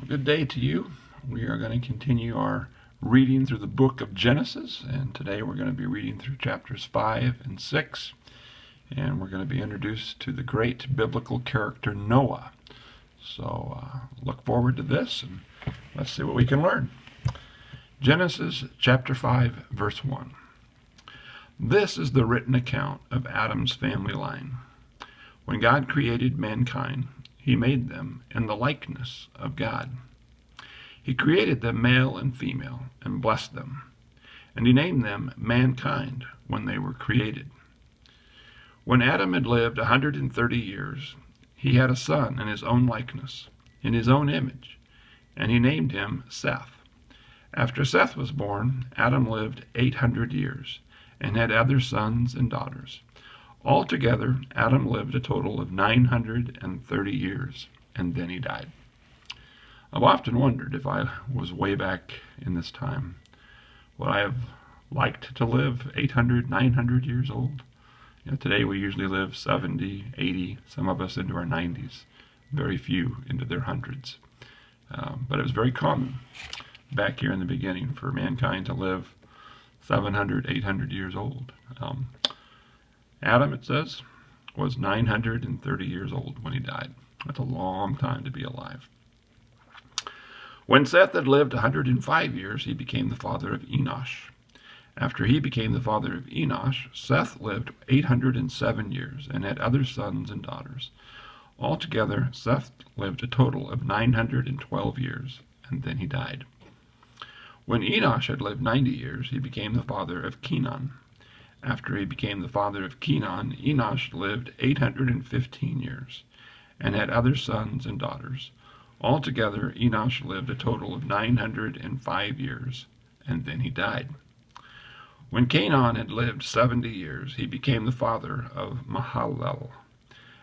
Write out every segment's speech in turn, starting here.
Good day to you. We are going to continue our reading through the book of Genesis, and today we're going to be reading through chapters 5 and 6, and we're going to be introduced to the great biblical character Noah. So look forward to this, and let's see what we can learn. Genesis chapter 5, verse 1. This is the written account of Adam's family line. When God created mankind, he made them in the likeness of God. He created them male and female and blessed them. And he named them mankind when they were created. When Adam had lived 130 years, he had a son in his own likeness, in his own image, and he named him Seth. After Seth was born, Adam lived 800 years and had other sons and daughters. Altogether, Adam lived a total of 930 years, and then he died. I've often wondered if I was way back in this time, would I have liked to live 800, 900 years old? Today we usually live 70, 80, some of us into our 90s, very few into their hundreds. But it was very common back here in the beginning for mankind to live 700, 800 years old. Adam, it says, was 930 years old when he died. That's a long time to be alive. When Seth had lived 105 years, he became the father of Enosh. After he became the father of Enosh, Seth lived 807 years and had other sons and daughters. Altogether, Seth lived a total of 912 years, and then he died. When Enosh had lived 90 years, he became the father of Kenan. After he became the father of Kenan, Enosh lived 815 years and had other sons and daughters. Altogether, Enosh lived a total of 905 years, and then he died. When Kenan had lived 70 years, he became the father of Mahalalel.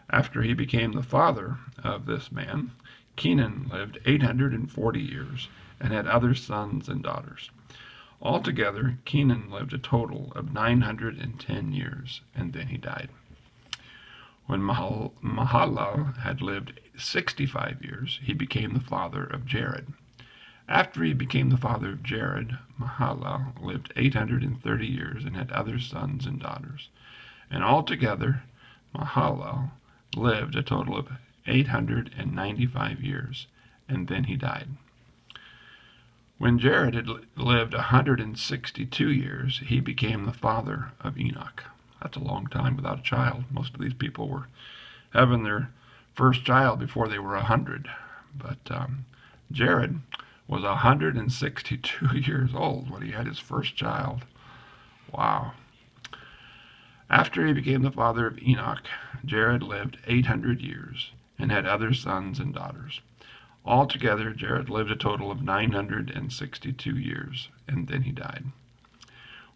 After he became the father of this man, Kenan lived 840 years and had other sons and daughters. Altogether, Kenan lived a total of 910 years, and then he died. When Mahalalel had lived 65 years, he became the father of Jared. After he became the father of Jared, Mahalalel lived 830 years and had other sons and daughters. And altogether, Mahalalel lived a total of 895 years, and then he died. When Jared had lived 162 years, he became the father of Enoch. That's a long time without a child. Most of these people were having their first child before they were 100. But Jared was 162 years old when he had his first child. Wow. After he became the father of Enoch, Jared lived 800 years and had other sons and daughters. Altogether, Jared lived a total of 962 years, and then he died.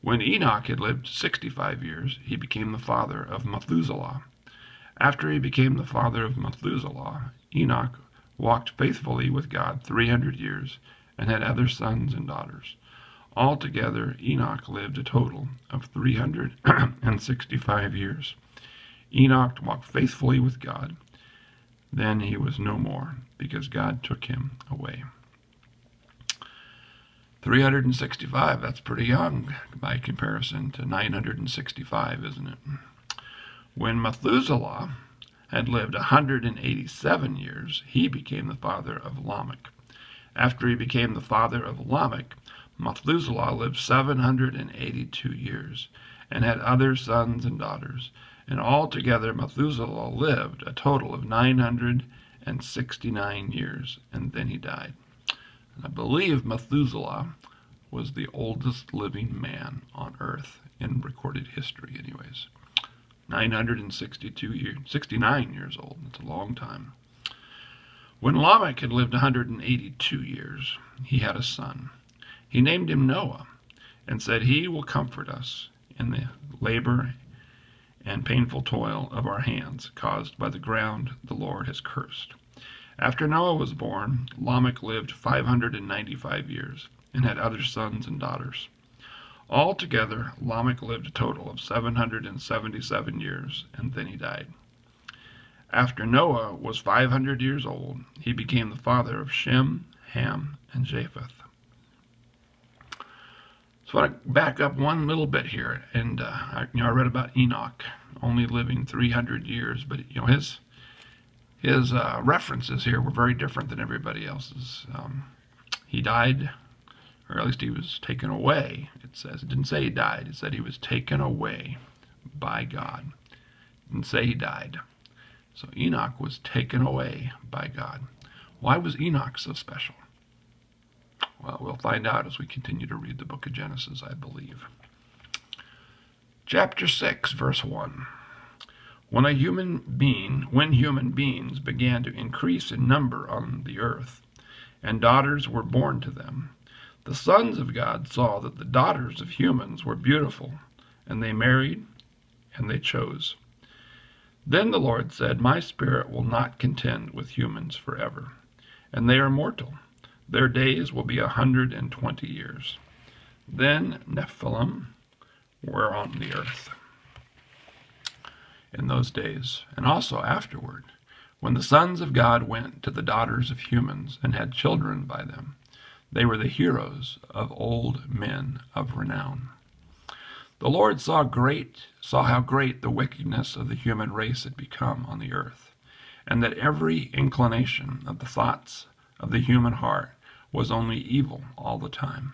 When Enoch had lived 65 years, he became the father of Methuselah. After he became the father of Methuselah, Enoch walked faithfully with God 300 years and had other sons and daughters. Altogether, Enoch lived a total of 365 years. Enoch walked faithfully with God. Then he was no more, because God took him away. 365, that's pretty young by comparison to 965, isn't it? When Methuselah had lived 187 years, he became the father of Lamech. After he became the father of Lamech, Methuselah lived 782 years and had other sons and daughters. And altogether Methuselah lived a total of 969 years, and then he died. And I believe Methuselah was the oldest living man on earth in recorded history anyways. 69 years old. That's a long time. When Lamech had lived 182 years, he had a son. He named him Noah and said, "He will comfort us in the labor and painful toil of our hands caused by the ground the Lord has cursed." After Noah was born, Lamech lived 595 years and had other sons and daughters. Altogether, Lamech lived a total of 777 years, and then he died. After Noah was 500 years old, he became the father of Shem, Ham, and Japheth. So I want to back up one little bit here, and I read about Enoch only living 300 years, but his references here were very different than everybody else's. He died, or at least he was taken away. It says, it didn't say he died, it said he was taken away by God. It didn't say he died. So Enoch was taken away by God. Why was Enoch so special? Well, we'll find out as we continue to read the book of Genesis, I believe. Chapter 6, verse 1. When human beings began to increase in number on the earth, and daughters were born to them, the sons of God saw that the daughters of humans were beautiful, and they married, and they chose. Then the Lord said, My spirit will not contend with humans forever, and they are mortal. Their days will be 120 years. Then Nephilim were on the earth in those days, and also afterward, when the sons of God went to the daughters of humans and had children by them. They were the heroes of old men of renown. The Lord saw how great the wickedness of the human race had become on the earth, and that every inclination of the thoughts of the human heart was only evil all the time.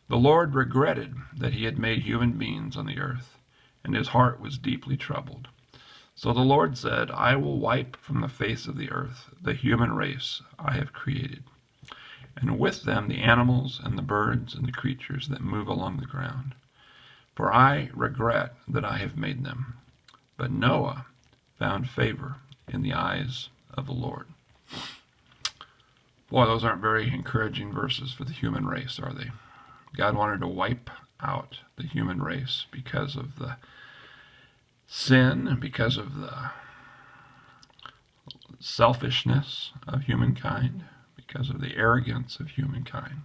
The Lord regretted that he had made human beings on the earth, and his heart was deeply troubled. So the Lord said, I will wipe from the face of the earth the human race I have created, and with them the animals and the birds and the creatures that move along the ground. For I regret that I have made them. But Noah found favor in the eyes of the Lord. Boy, those aren't very encouraging verses for the human race, are they? God wanted to wipe out the human race because of the sin, because of the selfishness of humankind, because of the arrogance of humankind.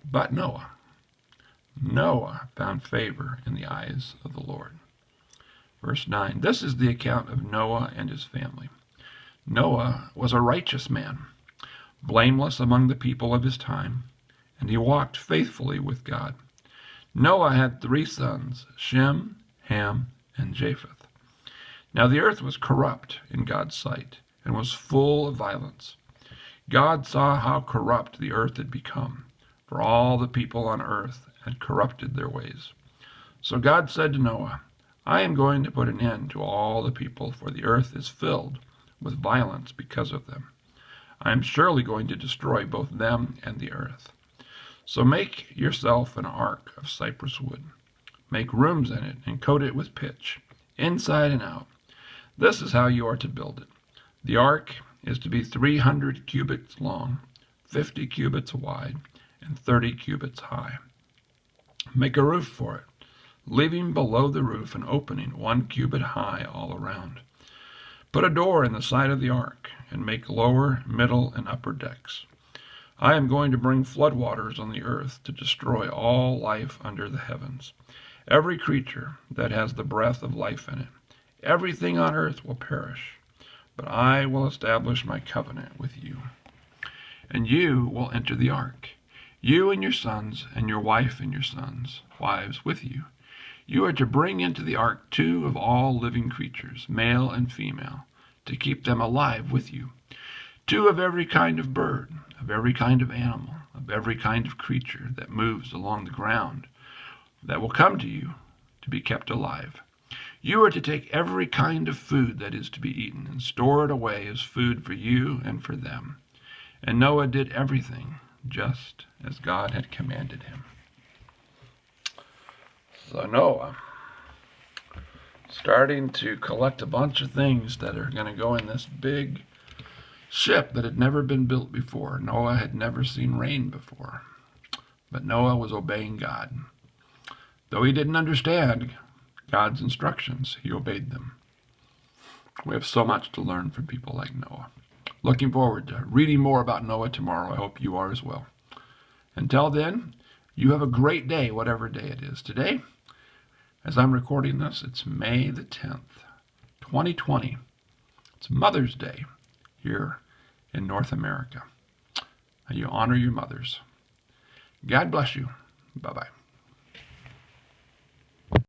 But Noah found favor in the eyes of the Lord. Verse 9, this is the account of Noah and his family. Noah was a righteous man, blameless among the people of his time, and he walked faithfully with God. Noah had 3 sons, Shem, Ham, and Japheth. Now the earth was corrupt in God's sight, and was full of violence. God saw how corrupt the earth had become, for all the people on earth had corrupted their ways. So God said to Noah, I am going to put an end to all the people, for the earth is filled with violence because of them. I am surely going to destroy both them and the earth. So make yourself an ark of cypress wood. Make rooms in it and coat it with pitch, inside and out. This is how you are to build it. The ark is to be 300 cubits long, 50 cubits wide, and 30 cubits high. Make a roof for it, leaving below the roof an opening 1 cubit high all around. Put a door in the side of the ark, and make lower, middle, and upper decks. I am going to bring floodwaters on the earth to destroy all life under the heavens. Every creature that has the breath of life in it, everything on earth will perish. But I will establish my covenant with you. And you will enter the ark, you and your sons, and your wife and your sons' wives with you. You are to bring into the ark 2 of all living creatures, male and female, to keep them alive with you. 2 of every kind of bird, of every kind of animal, of every kind of creature that moves along the ground, that will come to you to be kept alive. You are to take every kind of food that is to be eaten and store it away as food for you and for them. And Noah did everything just as God had commanded him. So Noah, starting to collect a bunch of things that are going to go in this big ship that had never been built before. Noah had never seen rain before. But Noah was obeying God. Though he didn't understand God's instructions, he obeyed them. We have so much to learn from people like Noah. Looking forward to reading more about Noah tomorrow. I hope you are as well. Until then, you have a great day, whatever day it is. Today, as I'm recording this, it's May the 10th, 2020. It's Mother's Day here in North America. you honor your mothers. God bless you. Bye-bye.